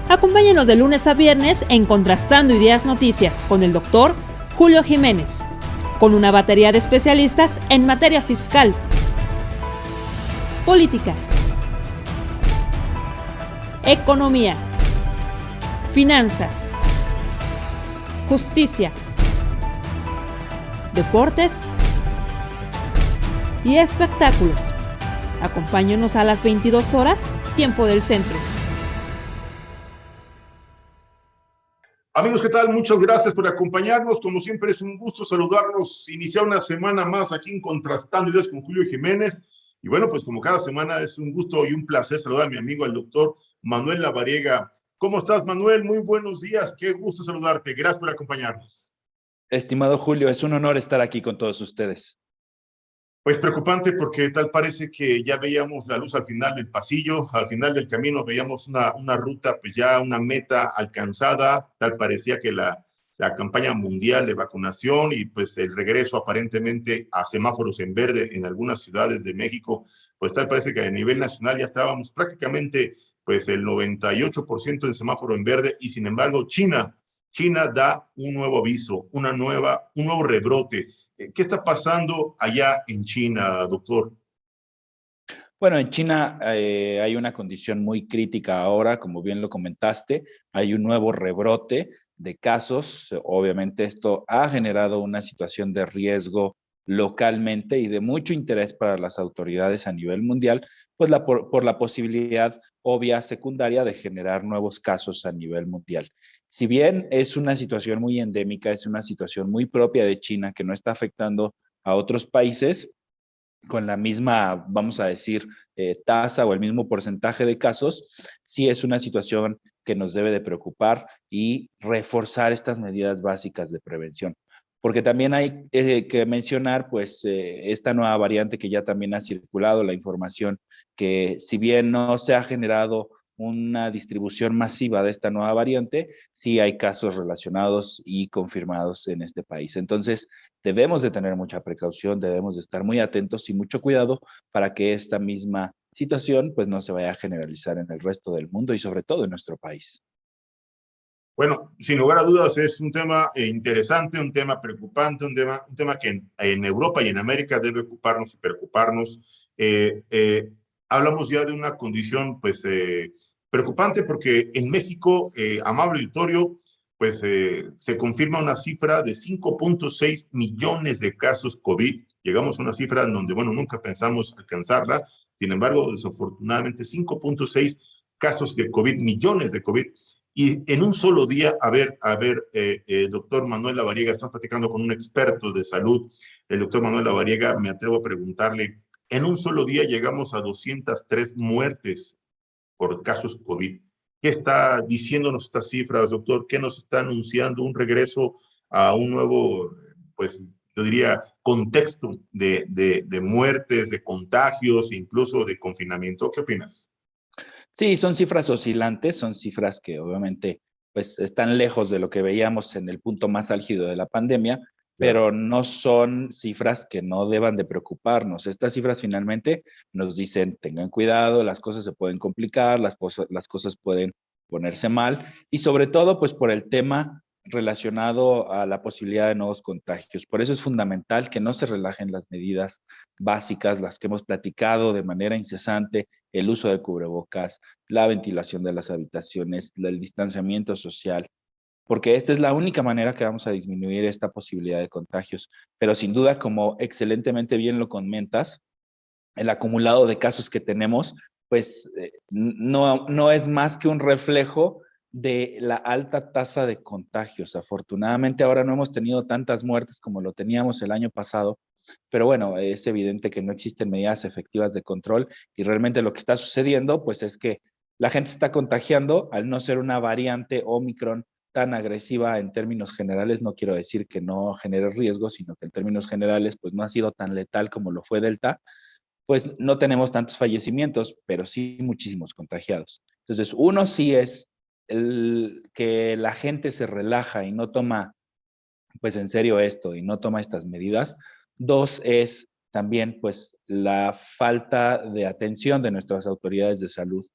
Acompáñenos de lunes a viernes en Contrastando Ideas Noticias con el doctor Julio Jiménez, con una batería de especialistas en materia fiscal, política, economía, finanzas, justicia, deportes y espectáculos. Acompáñenos a las 22 horas, tiempo del centro. Amigos, ¿qué tal? Muchas gracias por acompañarnos. Como siempre, es un gusto saludarlos, iniciar una semana más aquí en Contrastando Ideas con Julio Jiménez. Y bueno, pues como cada semana es un gusto y un placer saludar a mi amigo, el doctor Manuel Lavariega. ¿Cómo estás, Manuel? Muy buenos días. Qué gusto saludarte. Gracias por acompañarnos. Estimado Julio, es un honor estar aquí con todos ustedes. Pues preocupante porque tal parece que ya veíamos la luz al final del pasillo, al final del camino veíamos una ruta, pues ya una meta alcanzada, tal parecía que la campaña mundial de vacunación y pues el regreso aparentemente a semáforos en verde en algunas ciudades de México, pues tal parece que a nivel nacional ya estábamos prácticamente pues el 98% en semáforo en verde y sin embargo China da un nuevo aviso, un nuevo rebrote. ¿Qué está pasando allá en China, doctor? Bueno, en China hay una condición muy crítica ahora, como bien lo comentaste, hay un nuevo rebrote de casos. Obviamente esto ha generado una situación de riesgo localmente y de mucho interés para las autoridades a nivel mundial, pues por la posibilidad obvia secundaria de generar nuevos casos a nivel mundial. Si bien es una situación muy endémica, es una situación muy propia de China que no está afectando a otros países con la misma, vamos a decir, tasa o el mismo porcentaje de casos, sí es una situación que nos debe de preocupar y reforzar estas medidas básicas de prevención. Porque también hay que mencionar, pues, esta nueva variante que ya también ha circulado, la información que si bien no se ha generado una distribución masiva de esta nueva variante, sí hay casos relacionados y confirmados en este país. Entonces, debemos de tener mucha precaución, debemos de estar muy atentos y mucho cuidado para que esta misma situación pues no se vaya a generalizar en el resto del mundo y sobre todo en nuestro país. Bueno, sin lugar a dudas es un tema interesante, un tema preocupante, un tema que en Europa y en América debe ocuparnos y preocuparnos. Hablamos ya de una condición pues preocupante porque en México, amable auditorio, pues se confirma una cifra de 5.6 millones de casos COVID. Llegamos a una cifra en donde, bueno, nunca pensamos alcanzarla. Sin embargo, desafortunadamente 5.6 casos de COVID, millones de COVID. Y en un solo día, doctor Manuel Lavariega, estamos platicando con un experto de salud, el doctor Manuel Lavariega, me atrevo a preguntarle, en un solo día llegamos a 203 muertes por casos COVID. ¿Qué está diciéndonos estas cifras, doctor? ¿Qué nos está anunciando? Un regreso a un nuevo, pues yo diría, contexto de muertes, de contagios, incluso de confinamiento. ¿Qué opinas? Sí, son cifras oscilantes, son cifras que obviamente pues están lejos de lo que veíamos en el punto más álgido de la pandemia, Claro. pero no son cifras que no deban de preocuparnos. Estas cifras finalmente nos dicen, tengan cuidado, las cosas se pueden complicar, las cosas pueden ponerse mal y sobre todo pues por el tema relacionado a la posibilidad de nuevos contagios. Por eso es fundamental que no se relajen las medidas básicas, las que hemos platicado de manera incesante, el uso de cubrebocas, la ventilación de las habitaciones, el distanciamiento social, porque esta es la única manera que vamos a disminuir esta posibilidad de contagios. Pero sin duda, como excelentemente bien lo comentas, el acumulado de casos que tenemos, pues no es más que un reflejo de la alta tasa de contagios. Afortunadamente ahora no hemos tenido tantas muertes como lo teníamos el año pasado, pero bueno, es evidente que no existen medidas efectivas de control y realmente lo que está sucediendo pues es que la gente se está contagiando al no ser una variante Omicron tan agresiva en términos generales. No quiero decir que no genere riesgo, sino que en términos generales pues no ha sido tan letal como lo fue Delta, pues no tenemos tantos fallecimientos, pero sí muchísimos contagiados. Entonces, uno sí es el que la gente se relaja y no toma pues en serio esto y no toma estas medidas. Dos es también pues la falta de atención de nuestras autoridades de salud.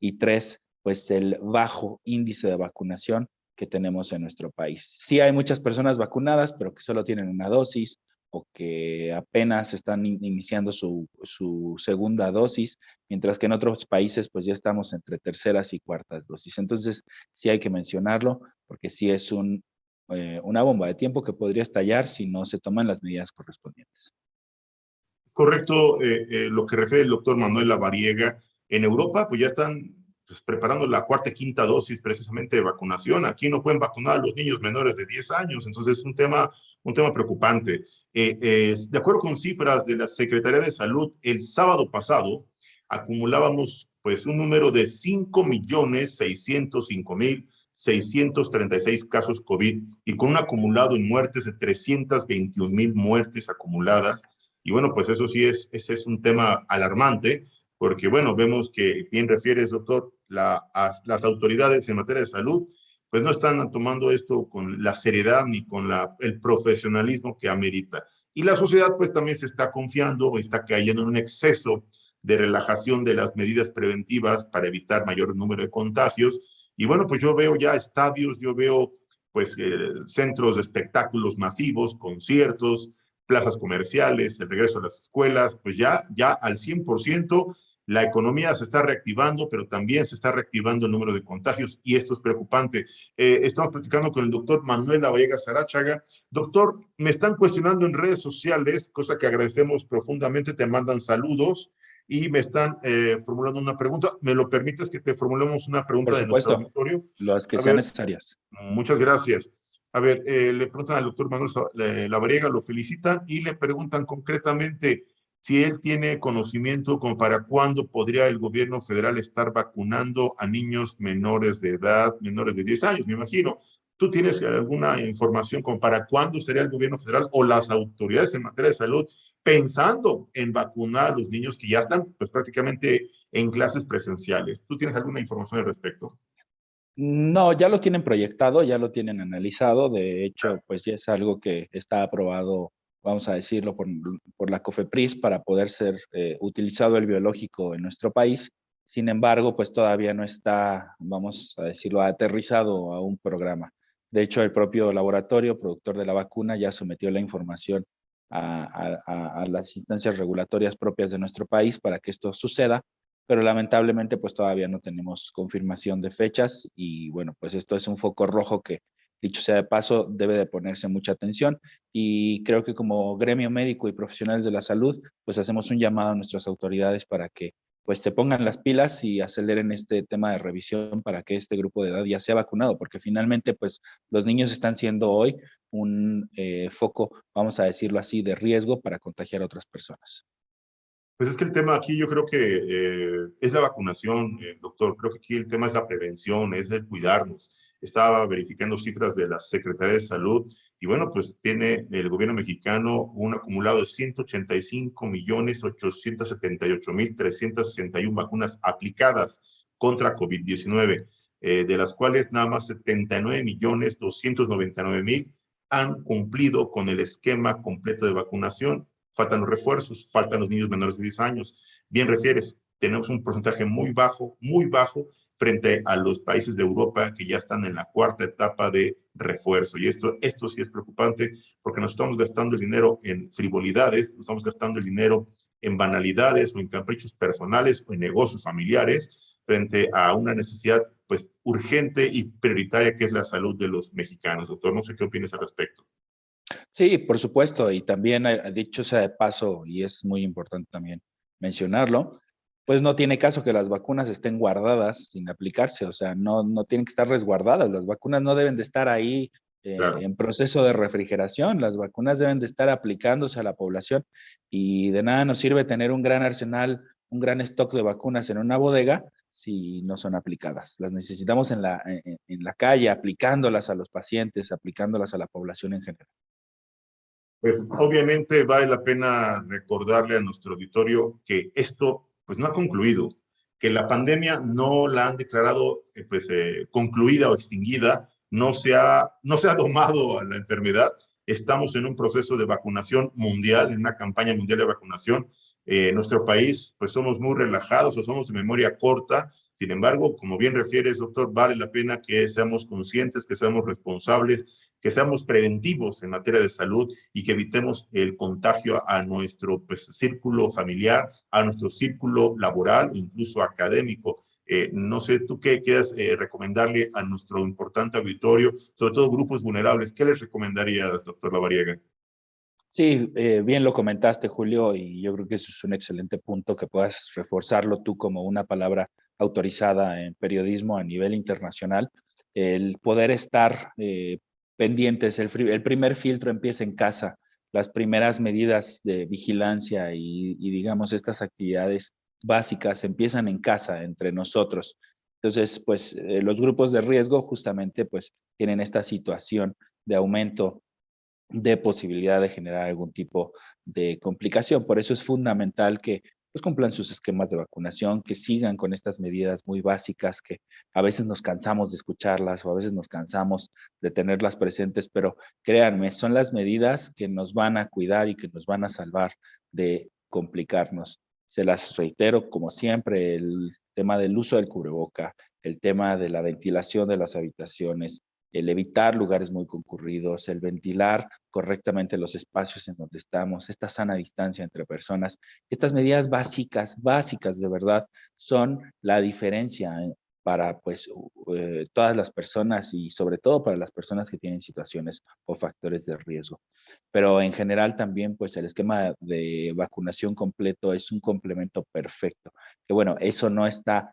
Y tres, pues el bajo índice de vacunación que tenemos en nuestro país. Sí hay muchas personas vacunadas, pero que solo tienen una dosis o que apenas están iniciando su segunda dosis, mientras que en otros países pues ya estamos entre terceras y cuartas dosis. Entonces sí hay que mencionarlo porque sí es una bomba de tiempo que podría estallar si no se toman las medidas correspondientes. Correcto, lo que refiere el doctor Manuel Lavariega. En Europa, pues ya están pues, preparando la cuarta y quinta dosis precisamente de vacunación. Aquí no pueden vacunar a los niños menores de 10 años, entonces es un tema preocupante. De acuerdo con cifras de la Secretaría de Salud, el sábado pasado acumulábamos pues un número de 5.605.636 casos COVID y con un acumulado en muertes de 321,000 muertes acumuladas. Y bueno, pues eso sí ese es un tema alarmante, porque bueno, vemos que, bien refieres, doctor, las autoridades en materia de salud, pues no están tomando esto con la seriedad ni con el profesionalismo que amerita. Y la sociedad pues también se está confiando, está cayendo en un exceso de relajación de las medidas preventivas para evitar mayor número de contagios. Y bueno, pues yo veo ya estadios, yo veo pues centros de espectáculos masivos, conciertos, plazas comerciales, el regreso a las escuelas, pues ya al 100% la economía se está reactivando, pero también se está reactivando el número de contagios y esto es preocupante. Estamos platicando con el doctor Manuel Lavariega Sarachaga. Doctor, me están cuestionando en redes sociales, cosa que agradecemos profundamente, te mandan saludos y me están formulando una pregunta. ¿Me lo permites que te formulemos una Por pregunta de nuestro supuesto, auditorio? las que A sean ver, necesarias. muchas gracias. A ver, le preguntan al doctor Manuel Lavariega, lo felicitan y le preguntan concretamente si él tiene conocimiento como para cuándo podría el gobierno federal estar vacunando a niños menores de edad, menores de 10 años, me imagino. ¿Tú tienes alguna información como para cuándo sería el gobierno federal o las autoridades en materia de salud pensando en vacunar a los niños que ya están pues prácticamente en clases presenciales? ¿Tú tienes alguna información al respecto? No, ya lo tienen proyectado, ya lo tienen analizado. De hecho, pues ya es algo que está aprobado, vamos a decirlo, por la COFEPRIS para poder ser utilizado el biológico en nuestro país. Sin embargo, pues todavía no está, vamos a decirlo, aterrizado a un programa. De hecho, el propio laboratorio productor de la vacuna ya sometió la información a las instancias regulatorias propias de nuestro país para que esto suceda, pero lamentablemente pues todavía no tenemos confirmación de fechas y bueno, pues esto es un foco rojo que, dicho sea de paso, debe de ponerse mucha atención y creo que como gremio médico y profesionales de la salud, pues hacemos un llamado a nuestras autoridades para que pues se pongan las pilas y aceleren este tema de revisión para que este grupo de edad ya sea vacunado, porque finalmente pues los niños están siendo hoy un foco, vamos a decirlo así, de riesgo para contagiar a otras personas. Pues es que el tema aquí yo creo que es la vacunación, doctor. Creo que aquí el tema es la prevención, es el cuidarnos. Estaba verificando cifras de la Secretaría de Salud y bueno, pues tiene el gobierno mexicano un acumulado de 185,878,361 vacunas aplicadas contra COVID-19, de las cuales nada más 79,299,000 han cumplido con el esquema completo de vacunación. Faltan los refuerzos, faltan los niños menores de 10 años. Bien refieres, tenemos un porcentaje muy bajo frente a los países de Europa que ya están en la cuarta etapa de refuerzo. Y esto sí es preocupante porque nos estamos gastando el dinero en frivolidades, nos estamos gastando el dinero en banalidades o en caprichos personales o en negocios familiares frente a una necesidad pues urgente y prioritaria que es la salud de los mexicanos. Doctor, no sé qué opinas al respecto. Sí, por supuesto, y también dicho sea de paso, y es muy importante también mencionarlo, pues no tiene caso que las vacunas estén guardadas sin aplicarse, o sea, no tienen que estar resguardadas, las vacunas no deben de estar ahí Claro. en proceso de refrigeración, las vacunas deben de estar aplicándose a la población y de nada nos sirve tener un gran arsenal, un gran stock de vacunas en una bodega si no son aplicadas. Las necesitamos en la calle, aplicándolas a los pacientes, aplicándolas a la población en general. Pues obviamente vale la pena recordarle a nuestro auditorio que esto pues no ha concluido, que la pandemia no la han declarado concluida o extinguida, no se ha domado a la enfermedad. Estamos en un proceso de vacunación mundial, en una campaña mundial de vacunación. En nuestro país, pues somos muy relajados o somos de memoria corta. Sin embargo, como bien refieres, doctor, vale la pena que seamos conscientes, que seamos responsables, que seamos preventivos en materia de salud y que evitemos el contagio a nuestro círculo familiar, a nuestro círculo laboral, incluso académico. No sé, tú qué quieras recomendarle a nuestro importante auditorio, sobre todo grupos vulnerables. ¿Qué les recomendarías, doctor Lavariega? Sí, bien lo comentaste, Julio, y yo creo que eso es un excelente punto que puedas reforzarlo tú como una palabra autorizada en periodismo a nivel internacional. El poder estar pendientes, el primer filtro empieza en casa, las primeras medidas de vigilancia y digamos estas actividades básicas empiezan en casa, entre nosotros. Entonces, pues los grupos de riesgo justamente pues tienen esta situación de aumento de posibilidad de generar algún tipo de complicación. Por eso es fundamental que pues, cumplan sus esquemas de vacunación, que sigan con estas medidas muy básicas que a veces nos cansamos de escucharlas o a veces nos cansamos de tenerlas presentes, pero créanme, son las medidas que nos van a cuidar y que nos van a salvar de complicarnos. Se las reitero, como siempre, el tema del uso del cubreboca, el tema de la ventilación de las habitaciones, el evitar lugares muy concurridos, el ventilar correctamente los espacios en donde estamos, esta sana distancia entre personas, estas medidas básicas de verdad, son la diferencia para pues todas las personas y sobre todo para las personas que tienen situaciones o factores de riesgo. Pero en general también pues el esquema de vacunación completo es un complemento perfecto. Que bueno, eso no está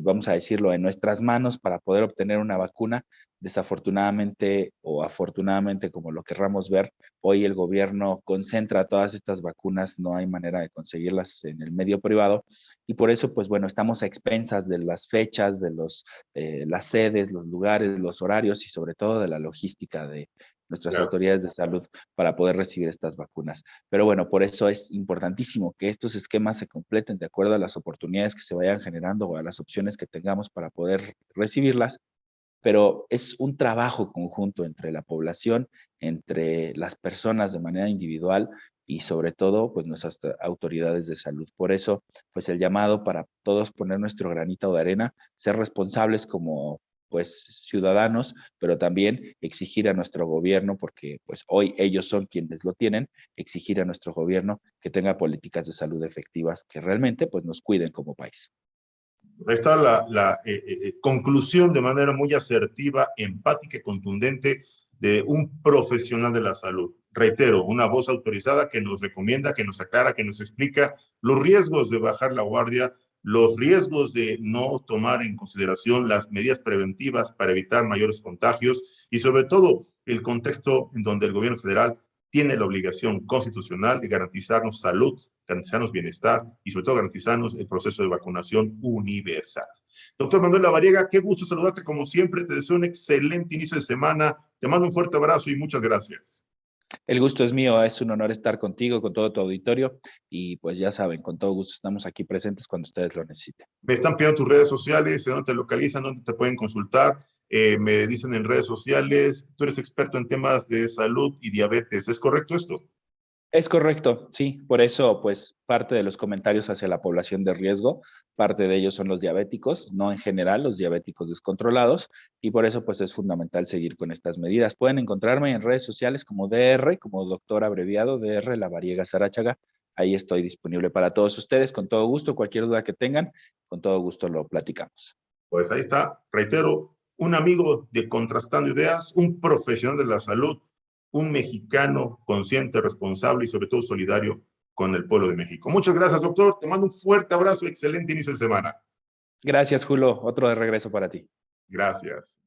vamos a decirlo, en nuestras manos para poder obtener una vacuna. Desafortunadamente o afortunadamente, como lo querramos ver, hoy el gobierno concentra todas estas vacunas, no hay manera de conseguirlas en el medio privado y por eso, pues bueno, estamos a expensas de las fechas, de las sedes, los lugares, los horarios y sobre todo de la logística de nuestras autoridades de salud para poder recibir estas vacunas. Pero bueno, por eso es importantísimo que estos esquemas se completen de acuerdo a las oportunidades que se vayan generando o a las opciones que tengamos para poder recibirlas, pero es un trabajo conjunto entre la población, entre las personas de manera individual y sobre todo, pues nuestras autoridades de salud. Por eso, pues el llamado para todos poner nuestro granito de arena, ser responsables como pues ciudadanos, pero también exigir a nuestro gobierno, porque pues hoy ellos son quienes lo tienen, exigir a nuestro gobierno que tenga políticas de salud efectivas que realmente pues nos cuiden como país. Ahí está la conclusión de manera muy asertiva, empática y contundente de un profesional de la salud. Reitero, una voz autorizada que nos recomienda, que nos aclara, que nos explica los riesgos de bajar la guardia, los riesgos de no tomar en consideración las medidas preventivas para evitar mayores contagios y sobre todo el contexto en donde el gobierno federal tiene la obligación constitucional de garantizarnos salud, garantizarnos bienestar y sobre todo garantizarnos el proceso de vacunación universal. Doctor Manuel Lavariega, qué gusto saludarte como siempre, te deseo un excelente inicio de semana, te mando un fuerte abrazo y muchas gracias. El gusto es mío, es un honor estar contigo, con todo tu auditorio y pues ya saben, con todo gusto estamos aquí presentes cuando ustedes lo necesiten. Me están pidiendo tus redes sociales, en dónde te localizan, dónde te pueden consultar, me dicen en redes sociales, tú eres experto en temas de salud y diabetes, ¿es correcto esto? Es correcto, sí, por eso pues parte de los comentarios hacia la población de riesgo, parte de ellos son los diabéticos, no en general los diabéticos descontrolados y por eso pues es fundamental seguir con estas medidas. Pueden encontrarme en redes sociales como DR, como doctor abreviado, DR Lavariega Sarachaga, ahí estoy disponible para todos ustedes, con todo gusto, cualquier duda que tengan, con todo gusto lo platicamos. Pues ahí está, reitero, un amigo de Contrastando Ideas, un profesional de la salud, un mexicano consciente, responsable y sobre todo solidario con el pueblo de México. Muchas gracias, doctor. Te mando un fuerte abrazo. Excelente inicio de semana. Gracias, Julio. Otro de regreso para ti. Gracias.